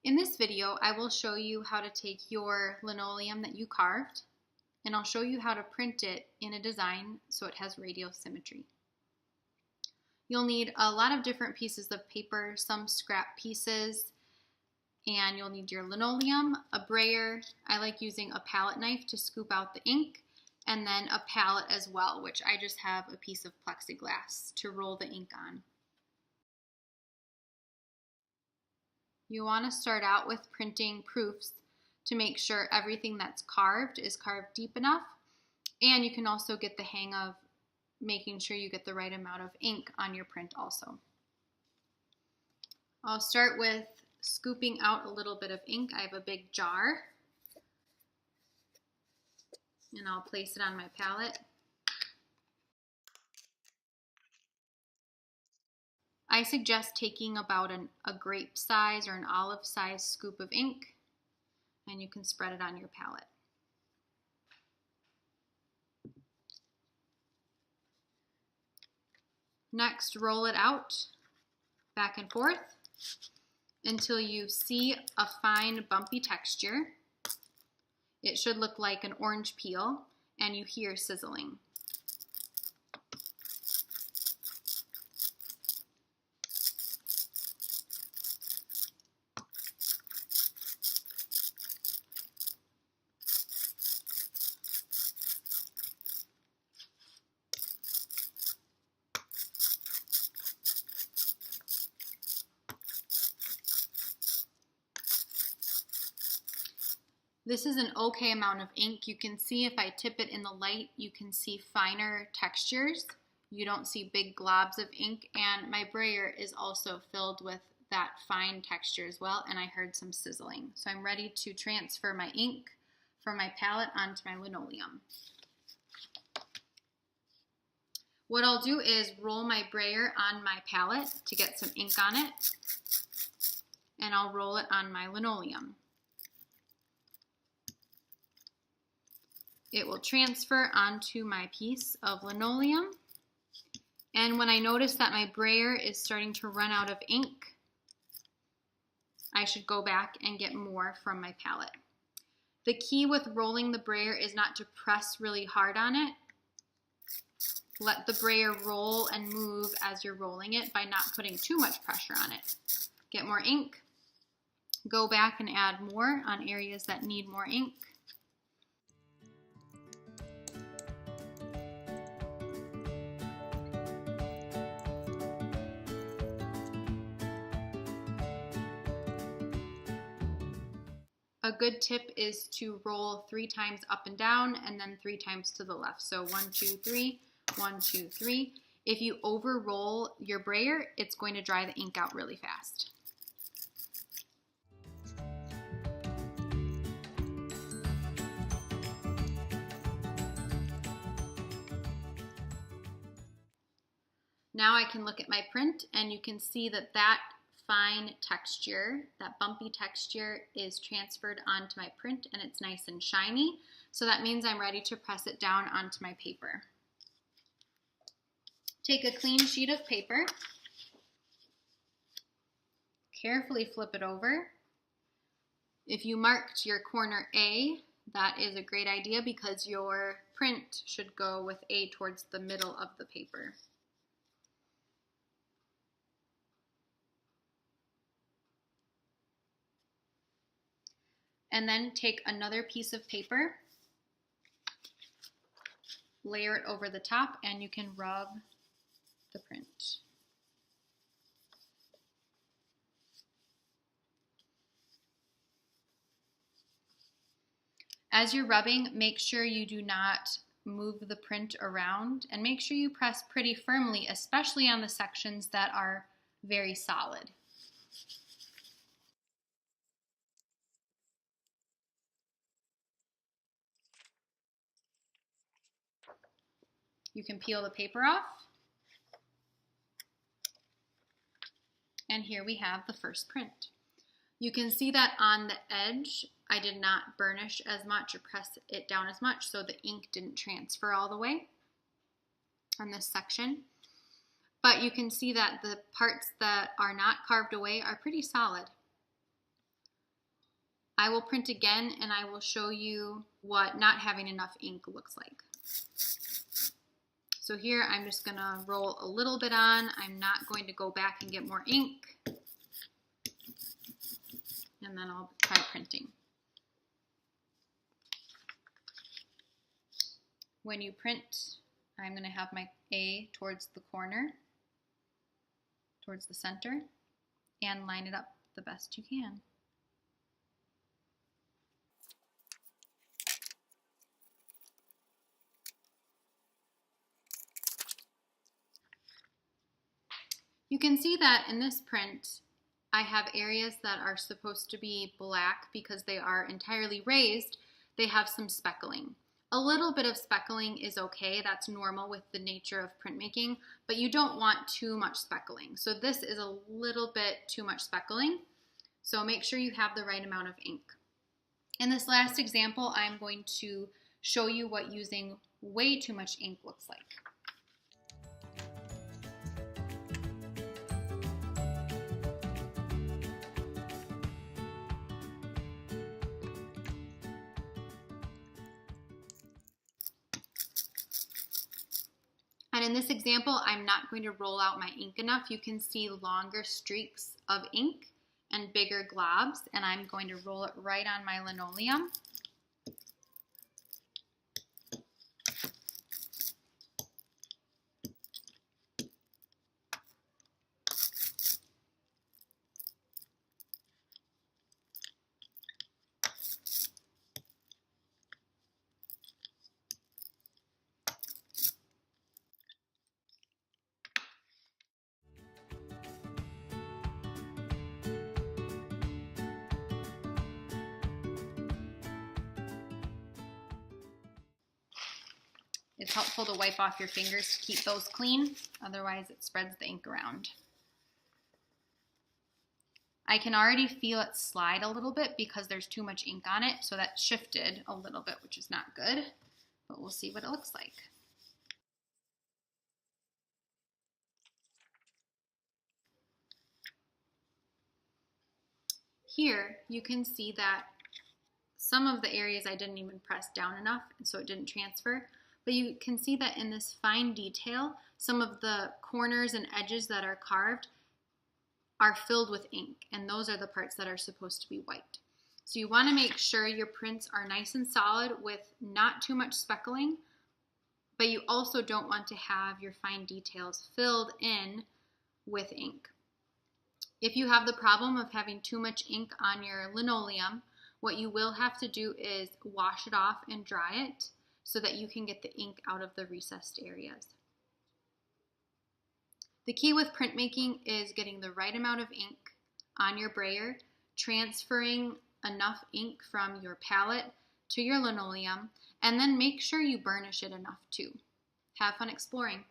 In this video, I will show you how to take your linoleum that you carved, and I'll show you how to print it in a design so it has radial symmetry. You'll need a lot of different pieces of paper, some scrap pieces, and you'll need your linoleum, a brayer. I like using a palette knife to scoop out the ink, and then a palette as well, which I just have a piece of plexiglass to roll the ink on. You want to start out with printing proofs to make sure everything that's carved is carved deep enough, and you can also get the hang of making sure you get the right amount of ink on your print also. I'll start with scooping out a little bit of ink. I have a big jar, and I'll place it on my palette. I suggest taking about a grape size or an olive size scoop of ink, and you can spread it on your palette. Next, roll it out back and forth until you see a fine bumpy texture. It should look like an orange peel, and you hear sizzling. This is an okay amount of ink. You can see if I tip it in the light, you can see finer textures. You don't see big globs of ink, and my brayer is also filled with that fine texture as well, and I heard some sizzling. So I'm ready to transfer my ink from my palette onto my linoleum. What I'll do is roll my brayer on my palette to get some ink on it, and I'll roll it on my linoleum. It will transfer onto my piece of linoleum, and when I notice that my brayer is starting to run out of ink, I should go back and get more from my palette. The key with rolling the brayer is not to press really hard on it. Let the brayer roll and move as you're rolling it by not putting too much pressure on it. Get more ink, go back and add more on areas that need more ink. A good tip is to roll 3 times up and down and then 3 times to the left. So 1, 2, 3, 1, 2, 3. If you over roll your brayer, it's going to dry the ink out really fast. Now I can look at my print, and you can see that that fine texture, that bumpy texture, is transferred onto my print, and it's nice and shiny. So that means I'm ready to press it down onto my paper. Take a clean sheet of paper, carefully flip it over. If you marked your corner A, that is a great idea because your print should go with A towards the middle of the paper. And then take another piece of paper, layer it over the top, and you can rub the print. As you're rubbing, make sure you do not move the print around, and make sure you press pretty firmly, especially on the sections that are very solid. You can peel the paper off. And here we have the first print. You can see that on the edge, I did not burnish as much or press it down as much, so the ink didn't transfer all the way on this section. But you can see that the parts that are not carved away are pretty solid. I will print again and I will show you what not having enough ink looks like. So here I'm just going to roll a little bit on. I'm not going to go back and get more ink. And then I'll try printing. When you print, I'm going to have my A towards the corner, towards the center, and line it up the best you can. You can see that in this print, I have areas that are supposed to be black because they are entirely raised. They have some speckling. A little bit of speckling is okay. That's normal with the nature of printmaking, but you don't want too much speckling. So this is a little bit too much speckling. So make sure you have the right amount of ink. In this last example, I'm going to show you what using way too much ink looks like. And in this example, I'm not going to roll out my ink enough. You can see longer streaks of ink and bigger globs, and I'm going to roll it right on my linoleum. It's helpful to wipe off your fingers to keep those clean, otherwise it spreads the ink around. I can already feel it slide a little bit because there's too much ink on it, so that shifted a little bit, which is not good, but we'll see what it looks like. Here you can see that some of the areas I didn't even press down enough, and so it didn't transfer. But you can see that in this fine detail, some of the corners and edges that are carved are filled with ink, and those are the parts that are supposed to be white. So you want to make sure your prints are nice and solid with not too much speckling, but you also don't want to have your fine details filled in with ink. If you have the problem of having too much ink on your linoleum, what you will have to do is wash it off and dry it so that you can get the ink out of the recessed areas. The key with printmaking is getting the right amount of ink on your brayer, transferring enough ink from your palette to your linoleum, and then make sure you burnish it enough too. Have fun exploring.